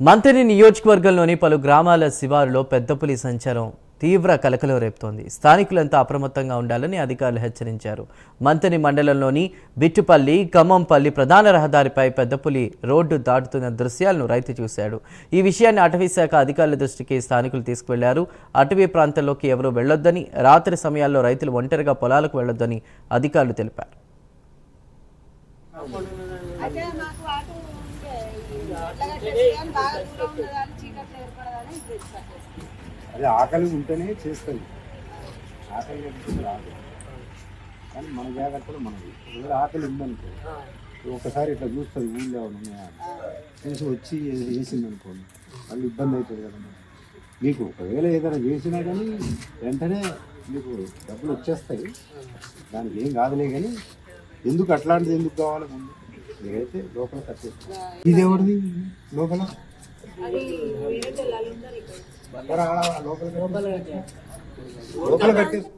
మంథని నియోజకవర్గంలోని పలు గ్రామాల శివారులో పెద్ద పులి సంచారం తీవ్ర కలకలం రేపుతోంది. స్థానికులంతా అప్రమత్తంగా ఉండాలని అధికారులు హెచ్చరించారు. మంథని మండలంలోని బిట్టుపల్లి, ఖమ్మంపల్లి ప్రధాన రహదారిపై పెద్ద పులి రోడ్డు దాటుతున్న దృశ్యాలను రైతు చూశాడు. ఈ విషయాన్ని అటవీ శాఖ అధికారుల దృష్టికి స్థానికులు తీసుకువెళ్లారు. అటవీ ప్రాంతంలోకి ఎవరూ వెళ్లొద్దని, రాత్రి సమయాల్లో రైతులు ఒంటరిగా పొలాలకు వెళ్లొద్దని అధికారులు తెలిపారు. అదే ఆకలి ఉంటేనే చేస్తుంది, ఆకలి లేకపోతే రాదు. కానీ మన జాగ్రత్తలు మనది. ఒకవేళ ఆకలి ఉందనుకో, ఒకసారి ఇట్లా చూస్తుంది ఊళ్ళో ఉన్నాయా చూసి వచ్చి వేసింది అనుకోండి, మళ్ళీ ఇబ్బంది అవుతుంది కదా. మీకు ఒకవేళ ఏదైనా చేసినా కానీ వెంటనే మీకు డబ్బులు వచ్చేస్తాయి, దానికి ఏం కాదులే. కానీ ఎందుకు అట్లాంటిది ఎందుకు కావాలి? ముందు మీరైతే లోపల కట్టేస్తాం. ఇది ఎవరిది లోపల లోపల కట్టేస్తాం.